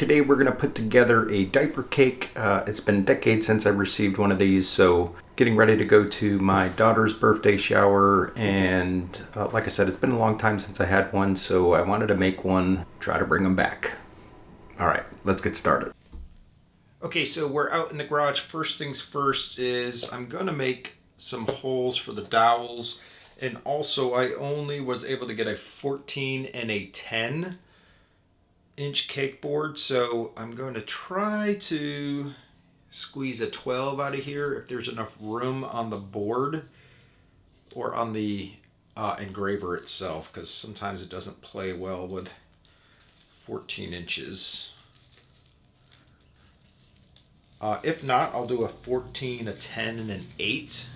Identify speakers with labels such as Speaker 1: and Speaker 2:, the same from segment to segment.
Speaker 1: Today we're going to put together a diaper cake. It's been decades since I received one of these, so getting ready to go to my daughter's birthday shower, and like I said, it's been a long time since I had one, so I wanted to make one, try to bring them back. All right, let's get started. Okay, so we're out in the garage. First things first is I'm going to make some holes for the dowels, and also I only was able to get a 14 and a 10-inch cake board, so I'm going to try to squeeze a 12 out of here if there's enough room on the board or on the engraver itself, because sometimes it doesn't play well with 14 inches. If not, I'll do a 14, a 10, and an 8,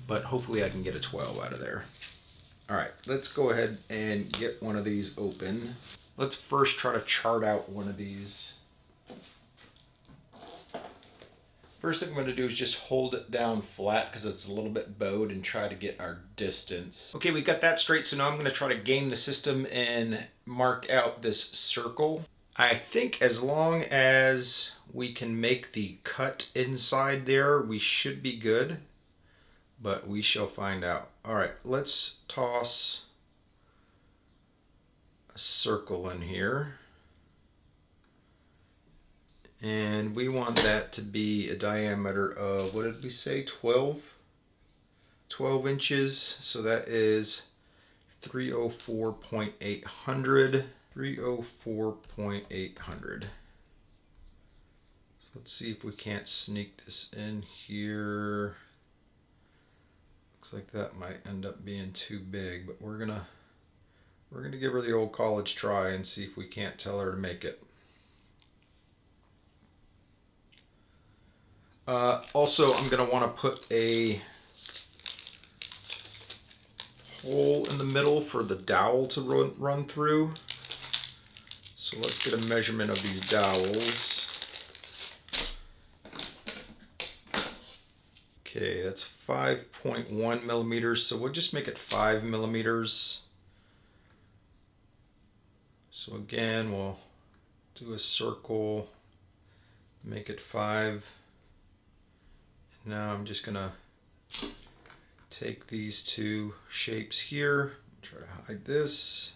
Speaker 1: but hopefully I can get a 12 out of there. All right, let's go ahead and get one of these open. Let's first try to chart out one of these. First thing I'm going to do is just hold it down flat because it's a little bit bowed and try to get our distance. Okay, we got that straight, so now I'm going to try to game the system and mark out this circle. I think as long as we can make the cut inside there, we should be good, but we shall find out. All right, let's toss a circle in here. And we want that to be a diameter of, what did we say, 12 inches. So that is 304.800. 304.800. So let's see if we can't sneak this in here. Looks like that might end up being too big, but we're gonna give her the old college try and see if we can't tell her to make it. Also, I'm going to want to put a hole in the middle for the dowel to run through. So let's get a measurement of these dowels. Okay, that's 5.1 millimeters, so we'll just make it 5 millimeters. So again, we'll do a circle, make it 5. Now I'm just gonna take these two shapes here, try to hide this,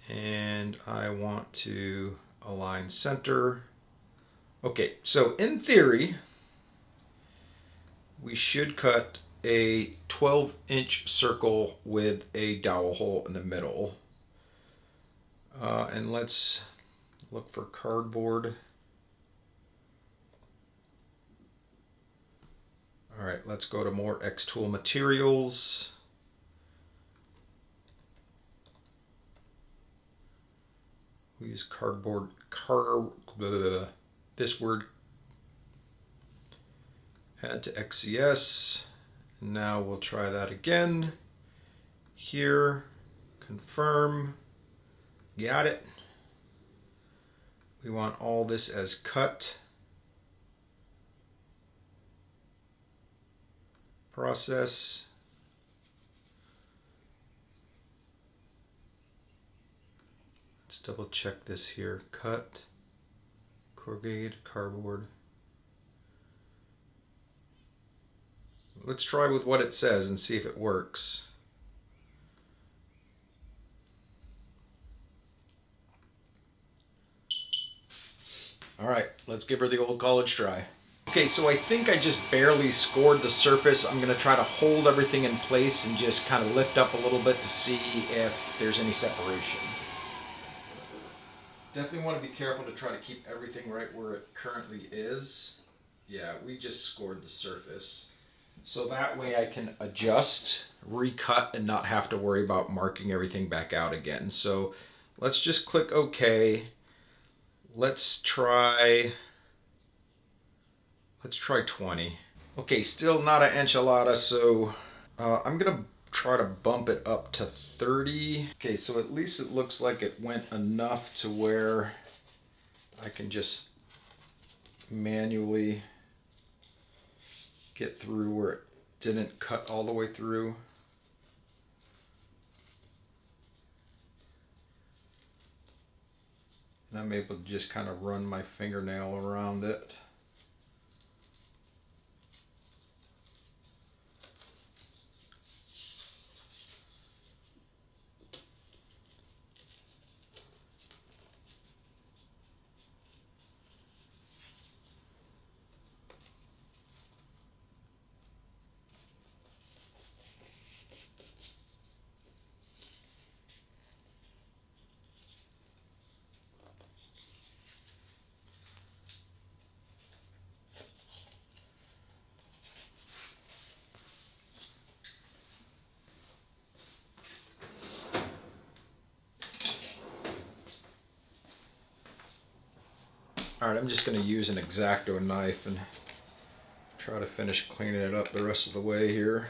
Speaker 1: and I want to align center. Okay, so in theory, we should cut a 12-inch circle with a dowel hole in the middle. And let's look for cardboard. All right, let's go to more X-Tool materials. We use cardboard, this word, add to XCS. Now we'll try that again. Here, confirm, got it. We want all this as cut. Process. Let's double check this here. Cut, corrugated cardboard. Let's try with what it says and see if it works. All right, let's give her the old college try. Okay, so I think I just barely scored the surface. I'm gonna try to hold everything in place and just kind of lift up a little bit to see if there's any separation. Definitely want to be careful to try to keep everything right where it currently is. Yeah, we just scored the surface. So that way I can adjust, recut, and not have to worry about marking everything back out again. So let's just click OK. Let's try 20. Okay, still not an enchilada, so I'm gonna try to bump it up to 30. Okay, so at least it looks like it went enough to where I can just manually get through where it didn't cut all the way through. And I'm able to just kind of run my fingernail around it. Alright, I'm just going to use an X-Acto knife and try to finish cleaning it up the rest of the way here.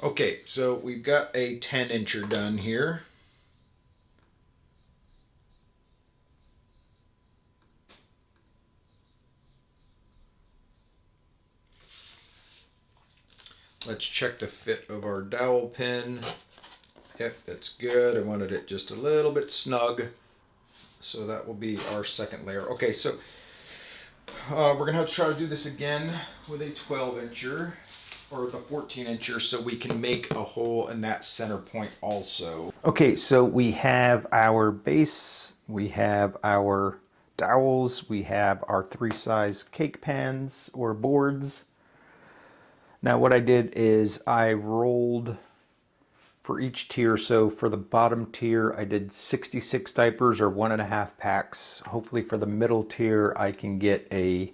Speaker 1: Okay, so we've got a 10-incher done here. Let's check the fit of our dowel pin. Yep, that's good. I wanted it just a little bit snug. So that will be our second layer. Okay, so we're going to have to try to do this again with a 12-incher. Or the 14-incher, so we can make a hole in that center point also. Okay, so we have our base, we have our dowels, we have our 3-size cake pans or boards. Now what I did is I rolled for each tier. So for the bottom tier, I did 66 diapers or 1.5 packs. Hopefully for the middle tier, I can get a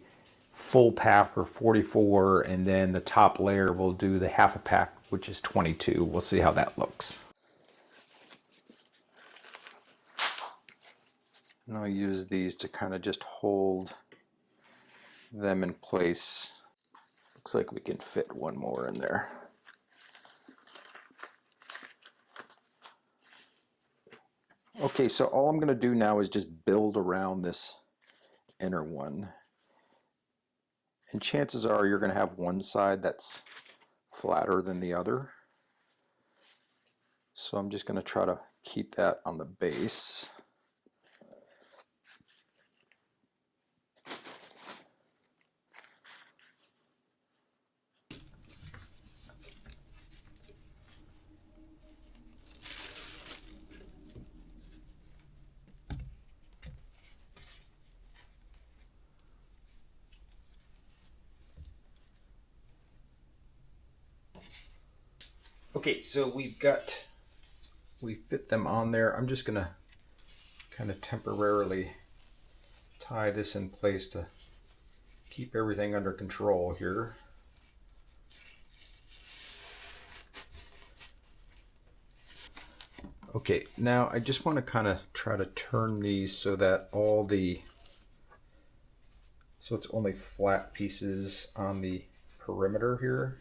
Speaker 1: full pack or 44, and then the top layer will do the half a pack, which is 22. We'll see how that looks. And I'll use these to kind of just hold them in place. Looks like we can fit one more in there. Okay, so all I'm going to do now is just build around this inner one. And chances are you're going to have one side that's flatter than the other. So I'm just going to try to keep that on the base. Okay, so we fit them on there. I'm just gonna kind of temporarily tie this in place to keep everything under control here. Okay, now I just want to kind of try to turn these so that so it's only flat pieces on the perimeter here,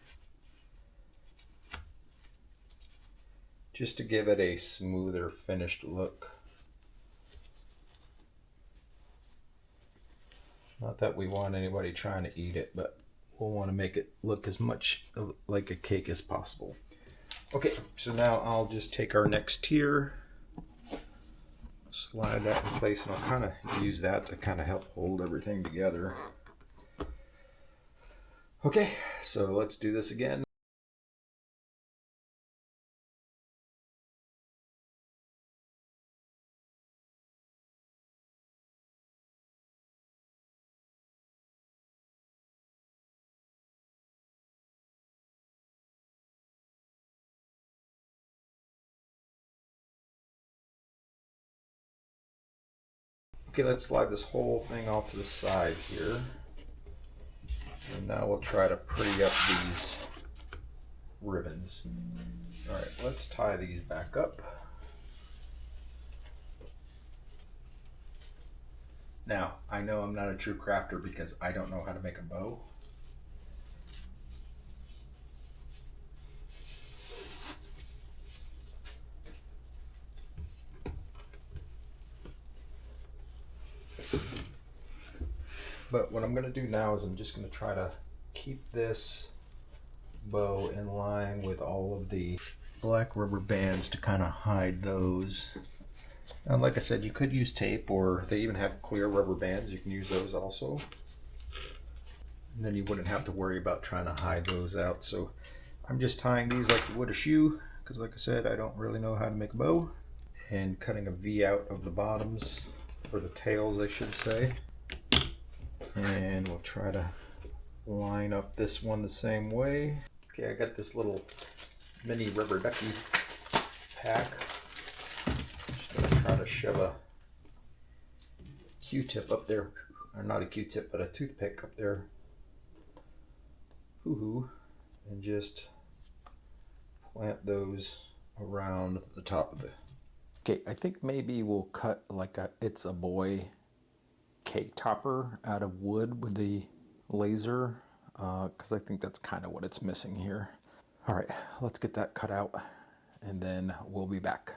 Speaker 1: just to give it a smoother finished look. Not that we want anybody trying to eat it, but we'll want to make it look as much like a cake as possible. Okay, so now I'll just take our next tier, slide that in place, and I'll kind of use that to kind of help hold everything together. Okay, so let's do this again. Okay, let's slide this whole thing off to the side here. And now we'll try to pretty up these ribbons. All right, let's tie these back up. Now, I know I'm not a true crafter because I don't know how to make a bow. But what I'm going to do now is I'm just going to try to keep this bow in line with all of the black rubber bands to kind of hide those. And like I said, you could use tape, or they even have clear rubber bands. You can use those also. And then you wouldn't have to worry about trying to hide those out. So I'm just tying these like you would a shoe, because like I said, I don't really know how to make a bow. And cutting a V out of the bottoms, or the tails I should say. And we'll try to line up this one the same way. Okay, I got this little mini rubber ducky pack. Just gonna try to shove a Q-tip up there, or not a Q-tip, but a toothpick up there. Hoo-hoo. And just plant those around the top of the... Okay, I think maybe we'll cut like a It's a Boy cake topper out of wood with the laser, because I think that's kind of what it's missing here. All right, let's get that cut out and then we'll be back.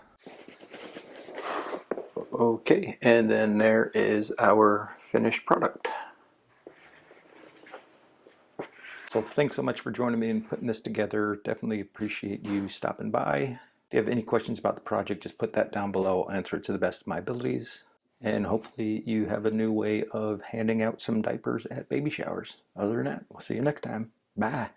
Speaker 1: Okay, and then there is our finished product. So thanks so much for joining me in putting this together. Definitely appreciate you stopping by. If you have any questions about the project, just put that down below. I'll answer it to the best of my abilities. And hopefully you have a new way of handing out some diapers at baby showers. Other than that, we'll see you next time. Bye.